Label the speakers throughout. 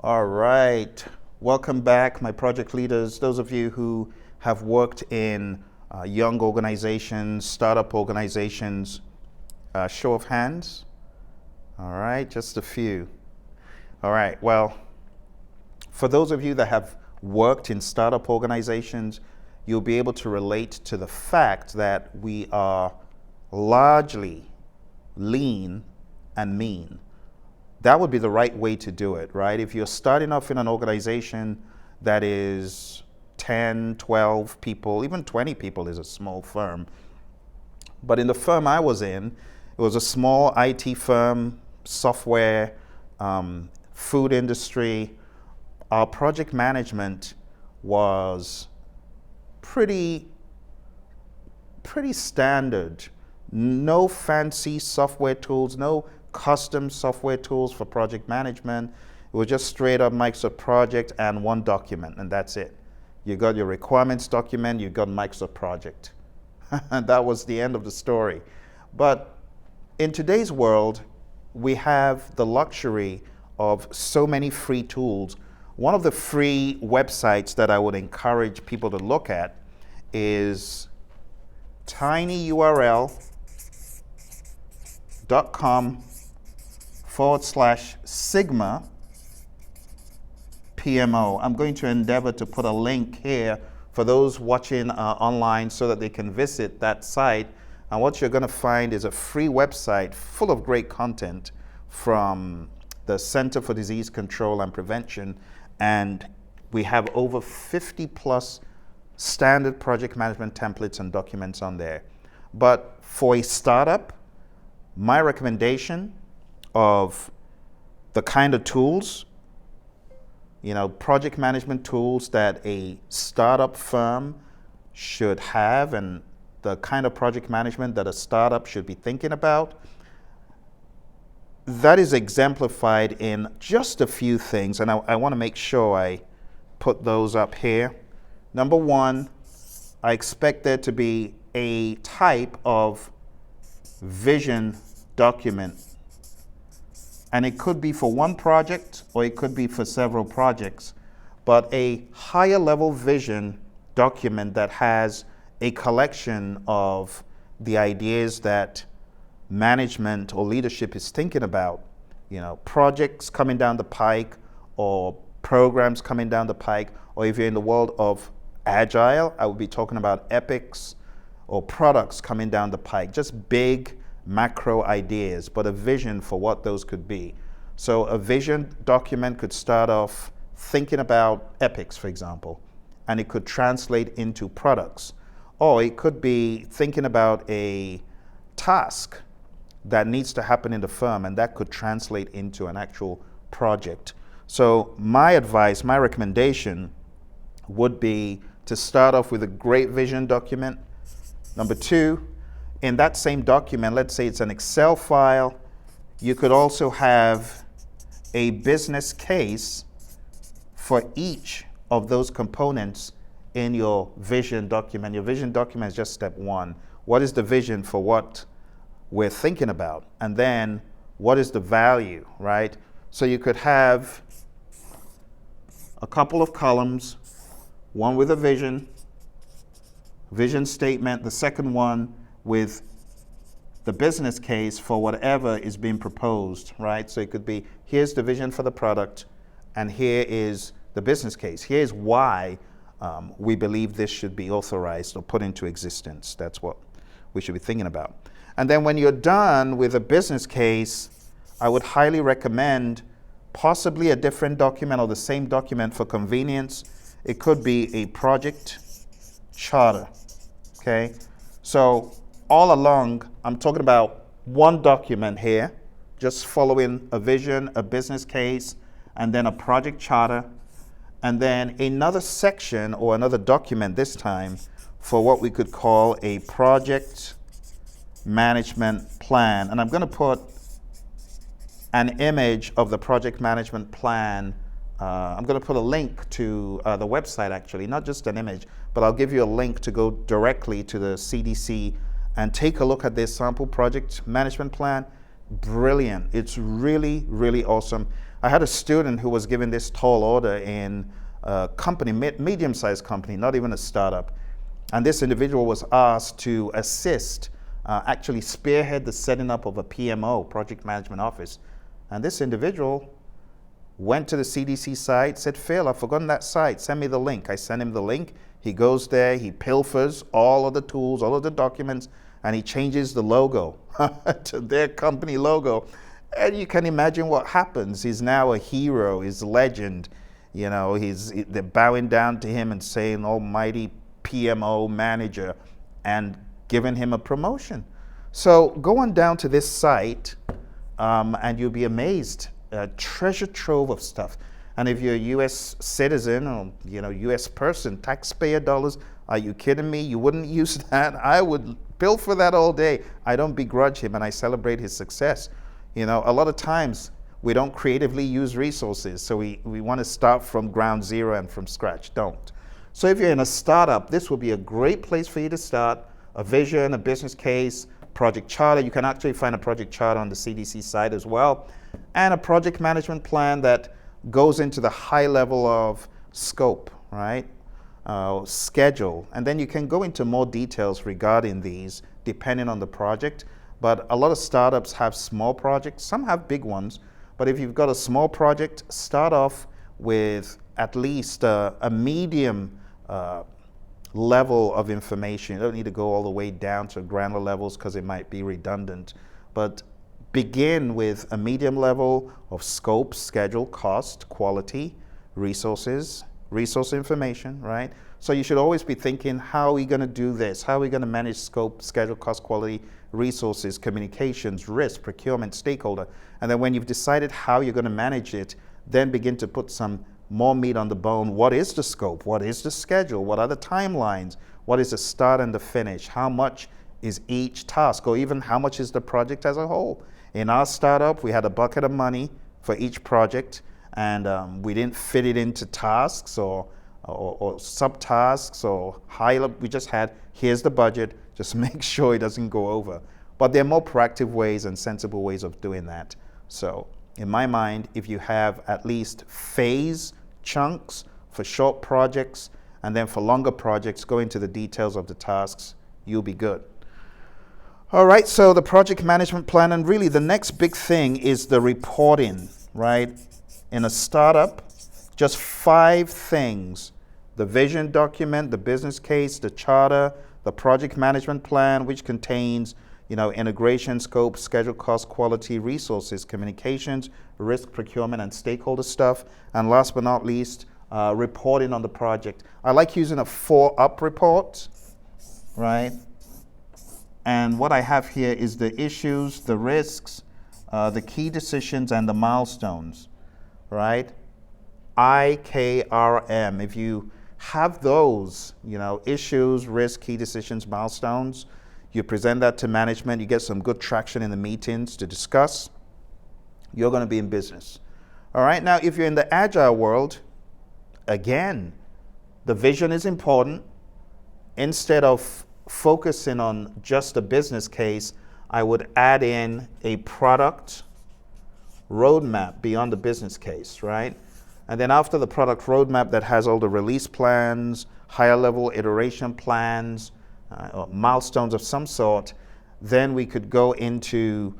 Speaker 1: All right. Welcome back, my project leaders. Those of you who have worked in young organizations, startup organizations, show of hands. All right, just a few. All right, well, for those of you that have worked in startup organizations, you'll be able to relate to the fact that we are largely lean and mean. That would be the right way to do it, right? If you're starting off in an organization that is 10, 12 people, even 20 people is a small firm. But in the firm I was in, it was a small IT firm, software, food industry. Our project management was pretty standard. No fancy software tools, no custom software tools for project management. It was just straight up Microsoft Project and one document, and that's it. You got your requirements document, you got Microsoft Project. And that was the end of the story. But in today's world, we have the luxury of so many free tools. One of the free websites that I would encourage people to look at is tinyurl.com/Sigma PMO. I'm going to endeavor to put a link here for those watching online so that they can visit that site. And what you're going to find is a free website full of great content from the Center for Disease Control and Prevention. And we have over 50 plus standard project management templates and documents on there. But for a startup, my recommendation of the kind of tools, project management tools that a startup firm should have and the kind of project management that a startup should be thinking about, that is exemplified in just a few things. And I want to make sure I put those up here. Number one, I expect there to be a type of vision document. And it could be for one project or it could be for several projects, but a higher level vision document that has a collection of the ideas that management or leadership is thinking about, projects coming down the pike or programs coming down the pike, or if you're in the world of agile, I would be talking about epics or products coming down the pike, just big macro ideas, but a vision for what those could be. So a vision document could start off thinking about epics, for example, and it could translate into products. Or it could be thinking about a task that needs to happen in the firm, and that could translate into an actual project. So my advice, my recommendation would be to start off with a great vision document. Number two, in that same document, let's say it's an Excel file, you could also have a business case for each of those components in your vision document. Your vision document is just step one. What is the vision for what we're thinking about? And then what is the value, right? So you could have a couple of columns, one with a vision statement, the second one with the business case for whatever is being proposed, right? So it could be, here's the vision for the product, and here is the business case. Here's why we believe this should be authorized or put into existence. That's what we should be thinking about. And then when you're done with a business case, I would highly recommend possibly a different document or the same document for convenience. It could be a project charter, okay? So all along, I'm talking about one document here, just following a vision, a business case, and then a project charter, and then another section or another document this time for what we could call a project management plan. And I'm going to put an image of the project management plan. I'm going to put a link to the website, actually, not just an image, but I'll give you a link to go directly to the CDC and take a look at this sample project management plan. Brilliant. It's really, really awesome. I had a student who was given this tall order in a company, medium-sized company, not even a startup. And this individual was asked to assist, actually spearhead the setting up of a PMO, Project Management Office. And this individual went to the CDC site, said, Phil, I've forgotten that site, send me the link. I sent him the link. He goes there, he pilfers all of the tools, all of the documents, and he changes the logo to their company logo. And you can imagine what happens. He's now a hero, he's a legend. You know, they're bowing down to him and saying, almighty PMO manager, and giving him a promotion. So go on down to this site, and you'll be amazed. A treasure trove of stuff. And if you're a U.S. citizen or U.S. person, taxpayer dollars, are you kidding me? You wouldn't use that? I would bill for that all day. I don't begrudge him, and I celebrate his success. A lot of times we don't creatively use resources, so we want to start from ground zero and from scratch. Don't. So if you're in a startup, this will be a great place for you to start. A vision, a business case, project charter. You can actually find a project charter on the CDC site as well, and a project management plan that goes into the high level of scope, right? Schedule, and then you can go into more details regarding these depending on the project. But a lot of startups have small projects, some have big ones, but if you've got a small project, start off with at least a medium level of information. You don't need to go all the way down to granular levels because it might be redundant, but begin with a medium level of scope, schedule, cost, quality, resources, resource information, right? So you should always be thinking, how are we going to do this? How are we going to manage scope, schedule, cost, quality, resources, communications, risk, procurement, stakeholder? And then when you've decided how you're going to manage it, then begin to put some more meat on the bone. What is the scope? What is the schedule? What are the timelines? What is the start and the finish? How much is each task, or even how much is the project as a whole? In our startup, we had a bucket of money for each project, and we didn't fit it into tasks or subtasks or high level. We just had, here's the budget, just make sure it doesn't go over. But there are more proactive ways and sensible ways of doing that. So in my mind, if you have at least phase chunks for short projects, and then for longer projects, go into the details of the tasks, you'll be good. All right, so the project management plan, and really the next big thing is the reporting, right? In a startup, just 5 things: the vision document, the business case, the charter, the project management plan, which contains, integration, scope, schedule, cost, quality, resources, communications, risk, procurement, and stakeholder stuff. And last but not least, reporting on the project. I like using a 4-up report, right? And what I have here is the issues, the risks, the key decisions, and the milestones, right? IKRM. If you have those, issues, risk, key decisions, milestones, you present that to management, you get some good traction in the meetings to discuss, you're going to be in business. All right, now if you're in the agile world, again, the vision is important. Instead of focusing on just a business case, I would add in a product roadmap beyond the business case, right? And then after the product roadmap that has all the release plans, higher level iteration plans, or milestones of some sort, then we could go into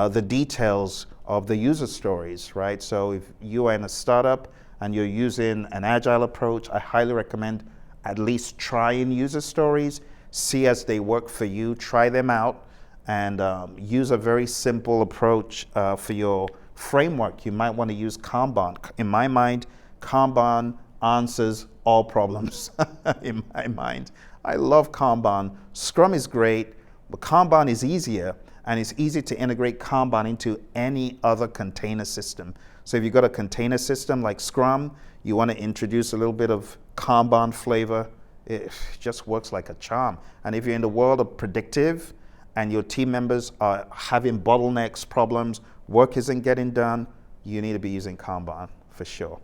Speaker 1: the details of the user stories, right? So if you are in a startup and you're using an agile approach, I highly recommend at least trying user stories, see as they work for you, try them out, and use a very simple approach for your framework. You might want to use Kanban. In my mind, Kanban answers all problems. In my mind, I love Kanban. Scrum is great, but Kanban is easier, and it's easy to integrate Kanban into any other container system. So if you've got a container system like Scrum, you want to introduce a little bit of Kanban flavor, it just works like a charm. And if you're in the world of predictive and your team members are having bottlenecks, problems, work isn't getting done, you need to be using Kanban for sure.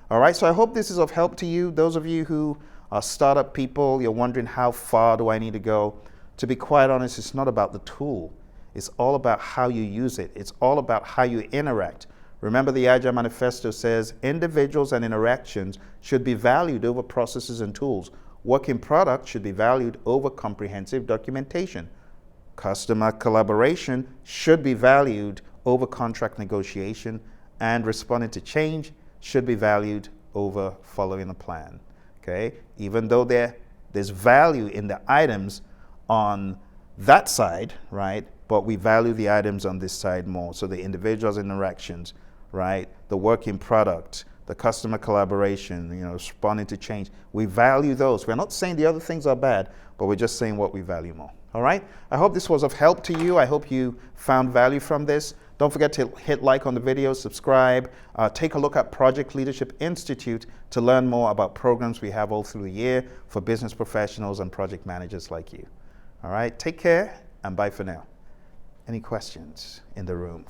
Speaker 1: All right, so I hope this is of help to you. Those of you who are startup people, you're wondering how far do I need to go? To be quite honest, it's not about the tool. It's all about how you use it. It's all about how you interact. Remember, the Agile Manifesto says individuals and interactions should be valued over processes and tools. Working product should be valued over comprehensive documentation. Customer collaboration should be valued over contract negotiation, and responding to change should be valued over following a plan. Okay? Even though there's value in the items on that side, right? But we value the items on this side more. So the individuals' interactions, right? The working product, the customer collaboration, responding to change. We value those. We're not saying the other things are bad, but we're just saying what we value more. All right? I hope this was of help to you. I hope you found value from this. Don't forget to hit like on the video, subscribe, take a look at Project Leadership Institute to learn more about programs we have all through the year for business professionals and project managers like you. All right? Take care and bye for now. Any questions in the room?